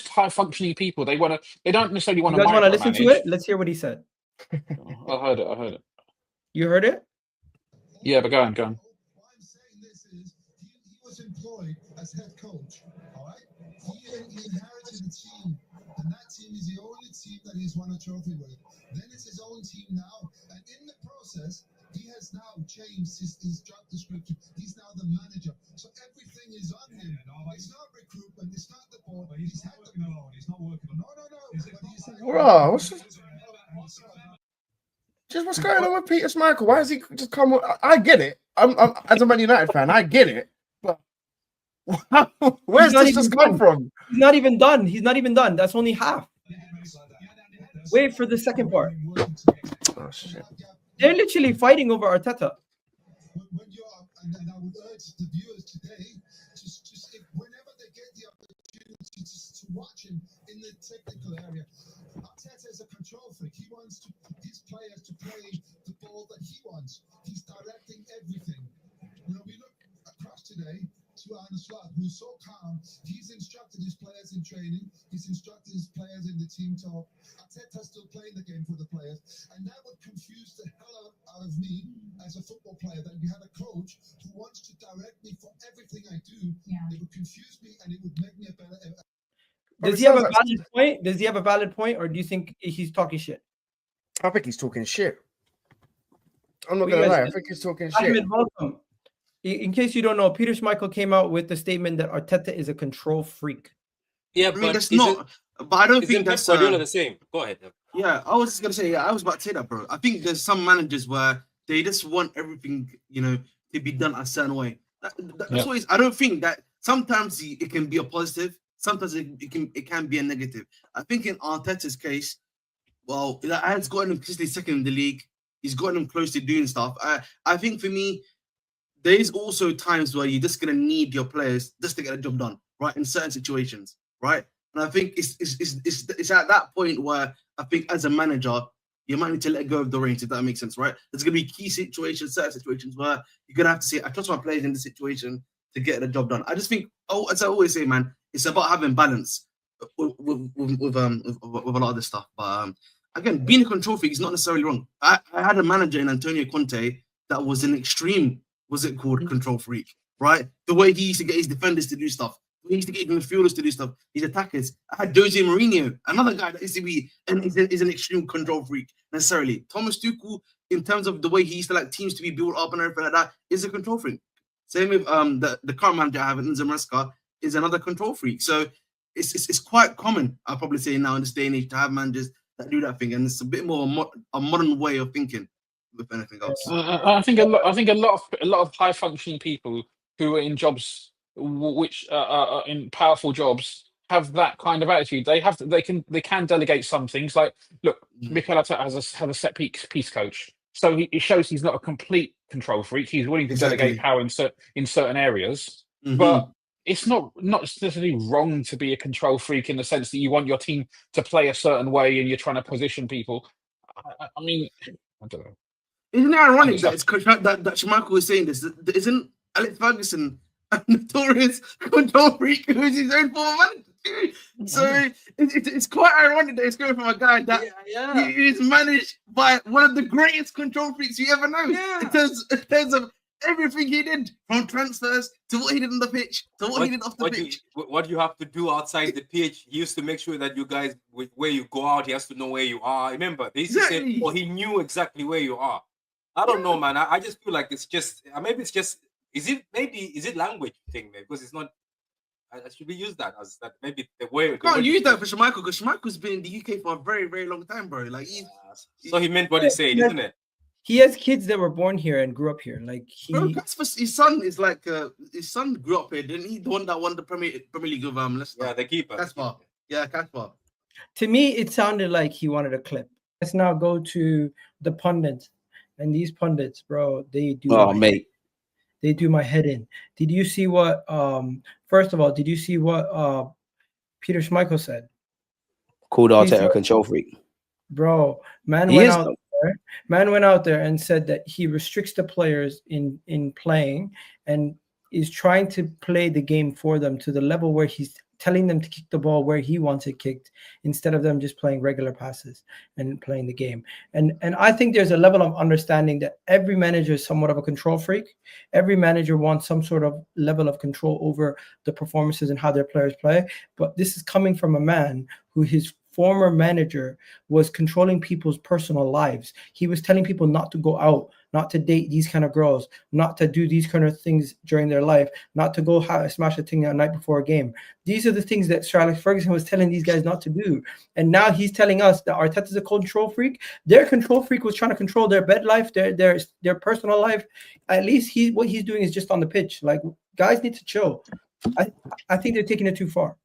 high functioning people. They don't necessarily want You to guys want to listen to micromanage. it? Let's hear what he said. I heard it. You heard it? Yeah, but go on. Why I'm saying this is he was employed as head coach. All right, he inherited a team, and that team is the only team that he's won a trophy with. Then it's his own team now, and in the process, he has now changed his job description. He's now the manager, so everything is on him. It's not recruitment. It's not the board. He's not working alone. He's not working alone. No. Bro, what's going on with Peter Schmeichel? Why has he just come? I get it. I'm as a Man United fan, I get it. But where's this just come from? He's not even done. That's only half. Wait for the second part. Oh, shit. They're literally fighting over Arteta. When you're, and I would urge the viewers today, just whenever they get the opportunity to watch him in the technical area, Arteta is a control freak. He wants his players to play the ball that he wants. He's directing everything. We look across today to Arne Slot, who's so calm. He's instructed his players in training. He's instructed his players in the team talk. Arteta's still playing the game for the players. And that would confuse the hell out of me as a football player, that we had a coach who wants to direct me for everything I do. Yeah. It would confuse me and it would make me a better... Does he have a valid point? Does he have a valid point, or do you think he's talking shit? I think he's talking shit. I'm not going to lie. I think he's talking shit. Ahmed, welcome. In case you don't know, Peter Schmeichel came out with the statement that Arteta is a control freak. Yeah, but that's not. But I don't think that's the same. Go ahead. Yeah, I was just gonna say. I was about to say that, bro. I think there's some managers where they just want everything, to be done a certain way. That's what I don't think that sometimes it can be a positive. Sometimes it can be a negative. I think in Arteta's case, well, that has gotten him consistently second in the league. He's gotten him close to doing stuff. I think for me, there is also times where you're just gonna need your players just to get a job done, right? In certain situations, right? And I think it's at that point where I think as a manager, you might need to let go of the reins, if that makes sense, right? There's gonna be key situations, certain situations where you're gonna have to say, I trust my players in this situation to get the job done. I just think, as I always say, man, it's about having balance with a lot of this stuff. But again, being a control freak is not necessarily wrong. I had a manager in Antonio Conte that was an extreme, control freak, right? The way he used to get his defenders to do stuff, the way he used to get his midfielders to do stuff, his attackers. I had Jose Mourinho, another guy that used to be is an extreme control freak necessarily. Thomas Tuchel, in terms of the way he used to like teams to be built up and everything like that, is a control freak. Same with the current manager I have, Enzo Maresca, is another control freak. So it's quite common, I'll probably say now in this day and age, to have managers that do that thing, and it's a bit more a modern way of thinking with anything else. I think a lot of high functioning people who are in jobs which are in powerful jobs have that kind of attitude. They can delegate some things. Like, look, Mikel Arteta has a set piece coach, so it shows he's not a complete control freak. He's willing to delegate power in certain areas, but it's not necessarily wrong to be a control freak in the sense that you want your team to play a certain way and you're trying to position people. I mean, I don't know. Isn't it ironic that Schmeichel was saying this? Isn't Alex Ferguson a notorious control freak who's his own former manager? So it's quite ironic that it's coming from a guy that is managed by one of the greatest control freaks you ever know. Yeah. In terms of everything he did, from transfers to what he did on the pitch to what he did off the pitch. What you have to do outside the pitch, he used to make sure that you guys, where you go out, he has to know where you are. Remember, they used to say, he knew exactly where you are. I don't know, man. I just feel like it's just, maybe it's just, is it language thing, man? Because it's not, should we use that as that maybe the way? You can't use that for Schmeichel, because Schmeichel's been in the UK for a very, very long time, bro. Like, so he meant what he said, isn't it? He has kids that were born here and grew up here. Like his son is like his son grew up here, didn't he? The one that won the Premier League of Leicester. Yeah, the keeper. Kasper. Yeah, Kasper. To me, it sounded like he wanted a clip. Let's now go to the pundits, and these pundits, bro, they do. Oh, mate, they do my head in. Did you see what? First of all, did you see what Peter Schmeichel said? Called Arteta a control freak, bro. Man went out there and said that he restricts the players in playing and is trying to play the game for them to the level where he's telling them to kick the ball where he wants it kicked instead of them just playing regular passes and playing the game. And I think there's a level of understanding that every manager is somewhat of a control freak. Every manager wants some sort of level of control over the performances and how their players play. But this is coming from a man who his former manager was controlling people's personal lives. He was telling people not to go out, not to date these kind of girls, not to do these kind of things during their life, not to go smash a thing a night before a game. These are the things that Sir Alex Ferguson was telling these guys not to do. And now he's telling us that Arteta is a control freak. Their control freak was trying to control their bed life, their personal life. At least what he's doing is just on the pitch. Like, guys need to chill. I think they're taking it too far.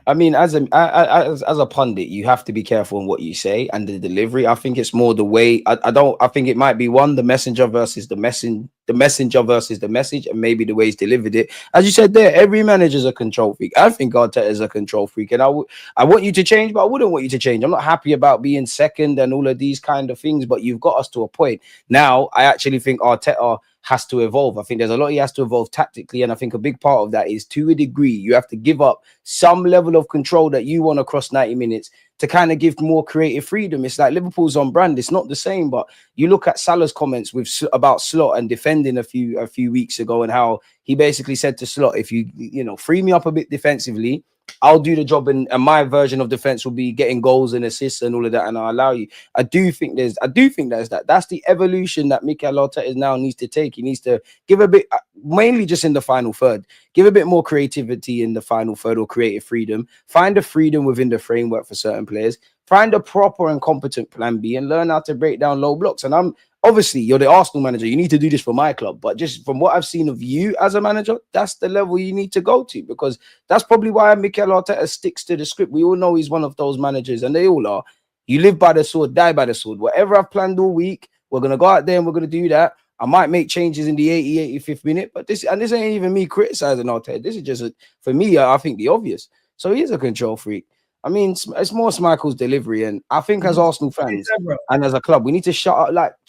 I mean, as a pundit, you have to be careful on what you say and the delivery. I think it's more the way. I think it might be the messenger versus the messenger versus the message, and maybe the way he's delivered it. As you said there, every manager's a control freak. I think Arteta is a control freak, and I want you to change, but I wouldn't want you to change. I'm not happy about being second and all of these kind of things, but you've got us to a point. Now, I actually think Arteta has to evolve. I think there's a lot he has to evolve tactically, and I think a big part of that is, to a degree, you have to give up some level of control that you want across 90 minutes to kind of give more creative freedom. It's like Liverpool's on brand. It's not the same, but you look at Salah's comments about Slot and defending a few weeks ago, and how he basically said to Slot, if you free me up a bit defensively, I'll do the job, and my version of defense will be getting goals and assists and all of that, and I'll allow you. I do think there's that. That's the evolution that Mikel Arteta now needs to take. He needs to give a bit, mainly just in the final third, give a bit more creativity in the final third, or creative freedom. Find a freedom within the framework for certain players. Find a proper and competent plan B, and learn how to break down low blocks. And obviously, you're the Arsenal manager. You need to do this for my club. But just from what I've seen of you as a manager, that's the level you need to go to, because that's probably why Mikel Arteta sticks to the script. We all know he's one of those managers, and they all are. You live by the sword, die by the sword. Whatever I've planned all week, we're going to go out there and we're going to do that. I might make changes in the 80th, 85th minute, but this ain't even me criticizing Arteta. This is just, for me, I think the obvious. So he is a control freak. I mean, it's more Schmeichel's delivery, and I think as Arsenal fans and as a club, we need to shut up.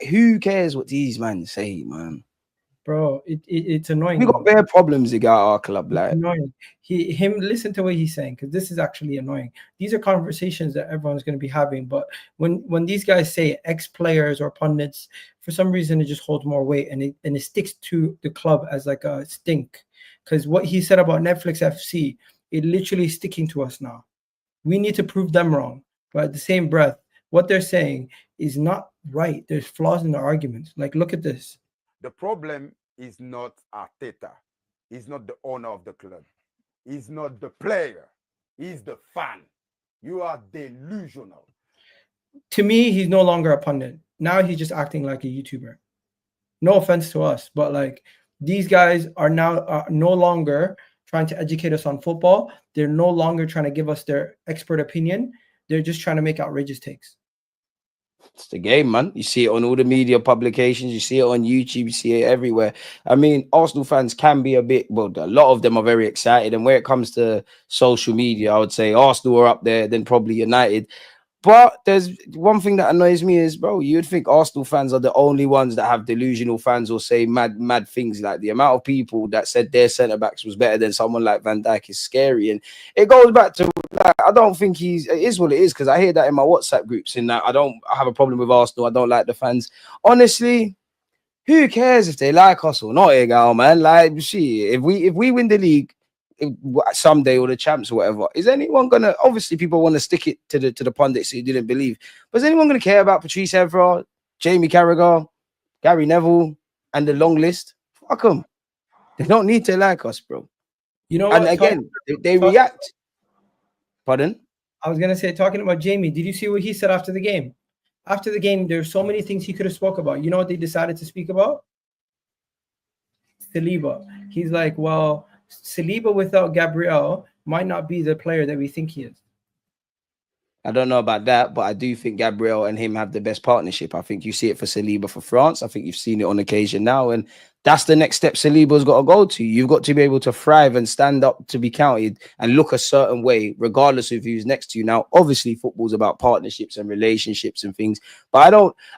Who cares what these men say, man? Bro, it's annoying. We got bare problems at our club. Like, annoying. Listen to what he's saying, because this is actually annoying. These are conversations that everyone's going to be having, but when these guys say ex-players or pundits, for some reason it just holds more weight, and it sticks to the club as like a stink. Because what he said about Netflix FC, it literally is sticking to us now. We need to prove them wrong. But at the same breath, what they're saying is not right. There's flaws in their arguments. Like, look at this. The problem is not Arteta. He's not the owner of the club. He's not the player. He's the fan. You are delusional. To me, he's no longer a pundit. Now he's just acting like a YouTuber. No offense to us, but like, these guys are now no longer trying to educate us on football. They're no longer trying to give us their expert opinion. They're just trying to make outrageous takes. It's the game, man. You see it on all the media publications. You see it on YouTube. You see it everywhere. I mean, Arsenal fans can be a lot of them are very excited. And when it comes to social media, I would say Arsenal are up there, then probably United. But there's one thing that annoys me is, bro, you'd think Arsenal fans are the only ones that have delusional fans or say mad things. Like, the amount of people that said their centre-backs was better than someone like Van Dijk is scary. And it goes back to, like, I don't think it is what it is, because I hear that in my WhatsApp groups, and that I have a problem with Arsenal. I don't like the fans. Honestly, who cares if they like us or not, Egal, man? Like, see, if we win the league someday, or the champs or whatever, is anyone gonna, obviously people want to stick it to the pundits who didn't believe, but is anyone gonna care about Patrice Evra, Jamie Carragher, Gary Neville, and the long list? Fuck them. They don't need to like us, bro. You know, and again, they react. Pardon? I was gonna say, talking about Jamie, did you see what he said after the game? After the game, there's so many things he could have spoke about. You know what they decided to speak about? Saliba. He's like, well, Saliba without Gabriel might not be the player that we think he is. I don't know about that, but I do think Gabriel and him have the best partnership. I think you see it for Saliba for France. I think you've seen it on occasion now, and that's the next step Saliba's got to go to. You've got to be able to thrive and stand up to be counted and look a certain way, regardless of who's next to you. Now, obviously, football's about partnerships and relationships and things, but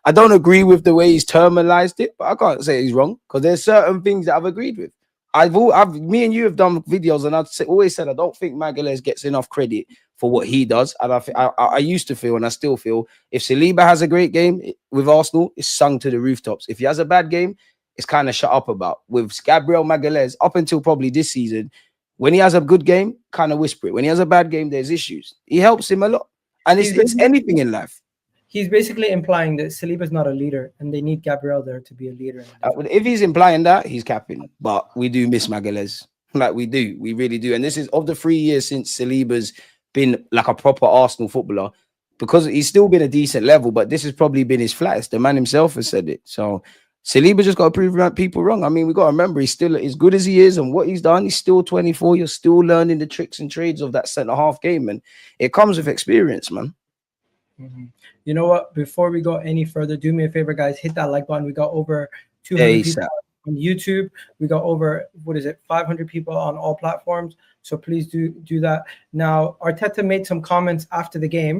I don't agree with the way he's terminalized it, but I can't say he's wrong, because there's certain things that I've agreed with. me and you have done videos, and always said I don't think Magalhaes gets enough credit for what he does. And I used to feel, and I still feel, if Saliba has a great game with Arsenal, it's sung to the rooftops. If he has a bad game, it's kind of shut up about. With Gabriel Magalhaes, up until probably this season, when he has a good game, kind of whisper it. When he has a bad game, there's issues. He helps him a lot, and it's anything in life. He's basically implying that Saliba's not a leader, and they need Gabriel there to be a leader. If he's implying that, he's capping. But we do miss Magalhaes. Like, we do. We really do. And this is of the 3 years since Saliba's been like a proper Arsenal footballer, because he's still been a decent level, but this has probably been his flattest. The man himself has said it. So Saliba just got to prove people wrong. I mean, we got to remember, he's still as good as he is and what he's done. He's still 24. You're still learning the tricks and trades of that centre-half game. And it comes with experience, man. You know what? Before we go any further, do me a favor, guys. Hit that like button. We got over 200 people on YouTube. We got over 500 people on all platforms. So please do that. Now, Arteta made some comments after the game.